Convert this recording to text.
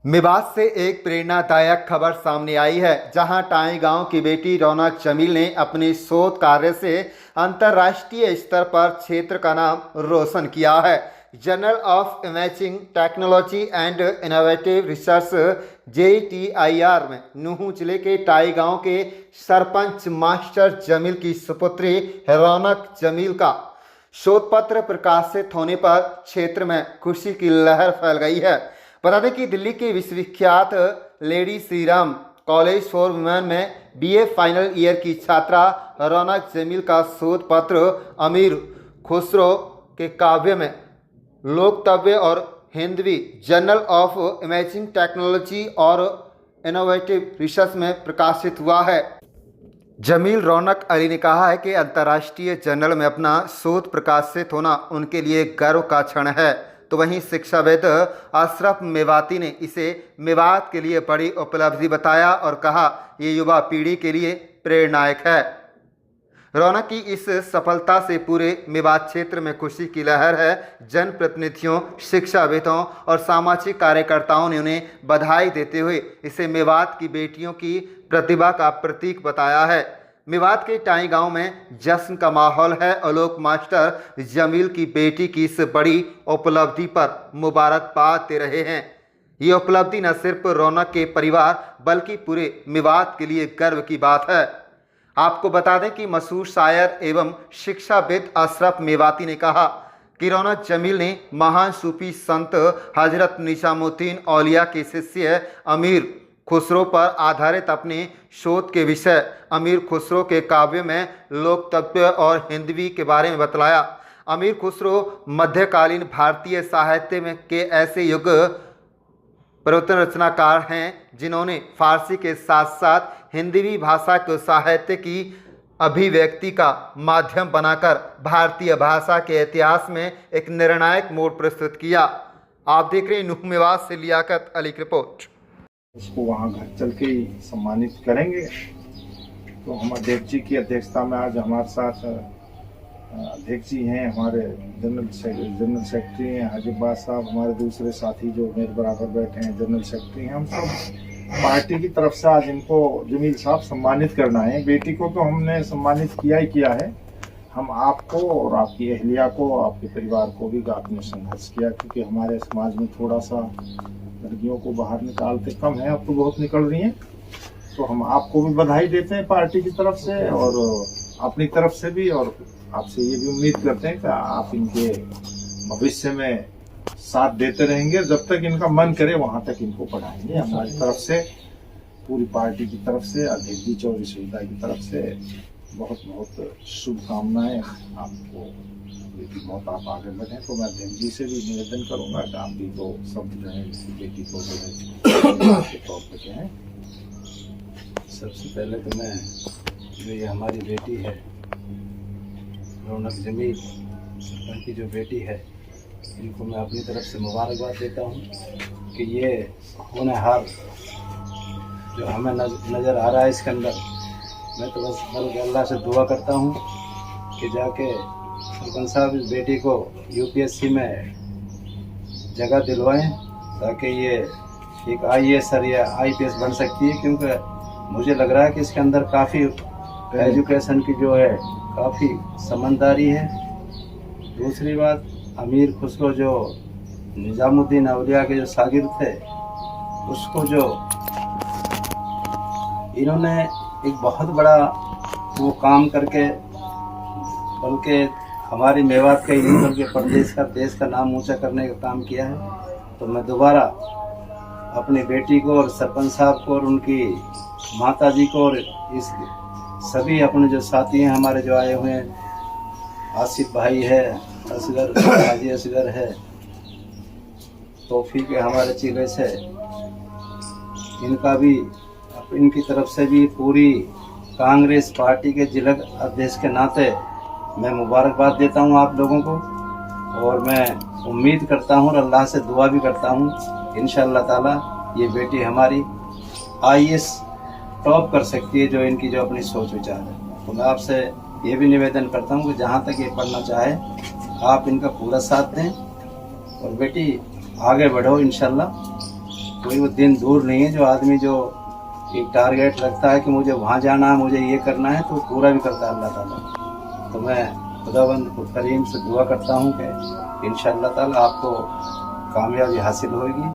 मेवात से एक प्रेरणादायक खबर सामने आई है, जहां टाई गांव की बेटी रौनक जमील ने अपने शोध कार्य से अंतर्राष्ट्रीय स्तर पर क्षेत्र का नाम रोशन किया है। Journal of imaging technology and innovative research JTIR में नूंह जिले के टाई गांव के सरपंच मास्टर जमील की सुपुत्री रौनक जमील का शोध पत्र प्रकाशित होने पर क्षेत्र में खुशी की लहर फैल गई है। बता दें कि दिल्ली के विश्वविख्यात lady Shri Ram college for women में BA फाइनल ईयर की छात्रा रौनक जमील का शोध पत्र अमीर खुसरो के काव्य में लोकतव्य और Hindavi journal of imaging technology और इनोवेटिव रिसर्च में प्रकाशित हुआ है। जमील रौनक अली ने कहा है कि अंतर्राष्ट्रीय जर्नल में अपना शोध प्रकाशित होना उनके लिए गर्व का क्षण है। तो वहीं शिक्षाविद अशरफ मेवाती ने इसे मेवात के लिए बड़ी उपलब्धि बताया और कहा, ये युवा पीढ़ी के लिए प्रेरणादायक है। रौनक की इस सफलता से पूरे मेवात क्षेत्र में खुशी की लहर है। जनप्रतिनिधियों, शिक्षाविदों और सामाजिक कार्यकर्ताओं ने उन्हें बधाई देते हुए इसे मेवात की बेटियों की प्रतिभा का प्रतीक बताया है। मेवात के टाई गांव में जश्न का माहौल है और लोग मास्टर जमील की बेटी की इस बड़ी उपलब्धि पर मुबारकबाद दे रहे हैं। ये उपलब्धि न सिर्फ रौनक के परिवार बल्कि पूरे मेवात के लिए गर्व की बात है। आपको बता दें कि मशहूर शायर एवं शिक्षाविद अशरफ मेवाती ने कहा कि रौनक जमील ने महान सूफी संत हजरत निजामुद्दीन औलिया के शिष्य अमीर खुसरो पर आधारित अपने शोध के विषय अमीर खुसरो के काव्य में लोकतत्व और हिंदवी के बारे में बतलाया। अमीर खुसरो मध्यकालीन भारतीय साहित्य में के ऐसे युग प्रवर्तन रचनाकार हैं जिन्होंने फारसी के साथ साथ हिंदवी भाषा को साहित्य की अभिव्यक्ति का माध्यम बनाकर भारतीय भाषा के इतिहास में एक निर्णायक मोड़ प्रस्तुत किया। आप देख रहे हैं नूंह मेवात से लियाकत अली की रिपोर्ट। उसको वहाँ घर चल के ही सम्मानित करेंगे। तो हम अध्यक्ष जी की अध्यक्षता में आज हमारे साथ अध्यक्ष जी हैं, हमारे जनरल सेक्रेटरी हैं हाजिबाद साहब, हमारे दूसरे साथी जो मेरे बराबर बैठे हैं जनरल सेक्रेटरी हैं। हम सब पार्टी की तरफ से आज इनको जमील साहब सम्मानित करना है। बेटी को तो हमने सम्मानित किया ही किया है, हम आपको और आपकी अहलिया को, आपके परिवार को भी आपने संघर्ष किया, क्योंकि हमारे समाज में थोड़ा सा लड़कियों को बाहर निकालते कम है, अब तो बहुत निकल रही हैं। तो हम आपको भी बधाई देते हैं पार्टी की तरफ से और अपनी तरफ से भी, और आपसे ये भी उम्मीद करते हैं कि आप इनके भविष्य में साथ देते रहेंगे। जब तक इनका मन करे वहां तक इनको पढ़ाएंगे। हमारी तरफ से, पूरी पार्टी की तरफ से, अध्यक्ष जी चौधरी सुविधा की तरफ से बहुत बहुत शुभकामनाएं आपको। बेटी बहुत आप आगे बढ़े, तो मैं अध्यक्ष जी से भी निवेदन करूंगा कि आप भी तो सब जो है इसी बेटी को जो है के तौर पर जो है। सबसे पहले तो मैं जो ये हमारी बेटी है रौनक जमील सरपंच की जो बेटी है, इनको मैं अपनी तरफ से मुबारकबाद देता हूँ कि ये होनहार जो हमें नज़र आ रहा है इसके अंदर। मैं तो बस बल्कि अल्लाह से दुआ करता हूँ कि जाके सरपंच साहब इस बेटी को UPSC में जगह दिलवाएं ताकि ये एक IAS या IPS बन सकती है, क्योंकि मुझे लग रहा है कि इसके अंदर काफ़ी एजुकेशन की जो है काफ़ी समझदारी है। दूसरी बात, अमीर खुसरो जो निजामुद्दीन औलिया के जो शागिर्द थे, उसको जो इन्होंने एक बहुत बड़ा वो काम करके बल्कि हमारी मेवात का ही नहीं बल्कि प्रदेश का, देश का नाम ऊंचा करने का काम किया है। तो मैं दोबारा अपनी बेटी को और सरपंच साहब को और उनकी माता जी को और इस सभी अपने जो साथी हैं हमारे जो आए हुए हैं, आसिफ भाई है, असगर हाजी असगर है, तौफीक है हमारे चीले से, इनका भी इनकी तरफ से भी पूरी कांग्रेस पार्टी के जिला अध्यक्ष के नाते मैं मुबारकबाद देता हूं आप लोगों को। और मैं उम्मीद करता हूं और अल्लाह से दुआ भी करता हूं इंशाअल्लाह ताला ये बेटी हमारी IAS टॉप कर सकती है, जो इनकी जो अपनी सोच विचार है। तो मैं आपसे ये भी निवेदन करता हूं कि जहां तक ये पढ़ना चाहे आप इनका पूरा साथ दें और बेटी आगे बढ़ो इंशाअल्लाह। कोई वो दिन दूर नहीं है जो आदमी जो एक टारगेट रखता है कि मुझे वहाँ जाना है, मुझे ये करना है, तो पूरा भी करता है अल्लाह ताला। तो मैं खुदावंद करीम से दुआ करता हूँ कि इंशाअल्लाह ताला आपको कामयाबी हासिल होगी।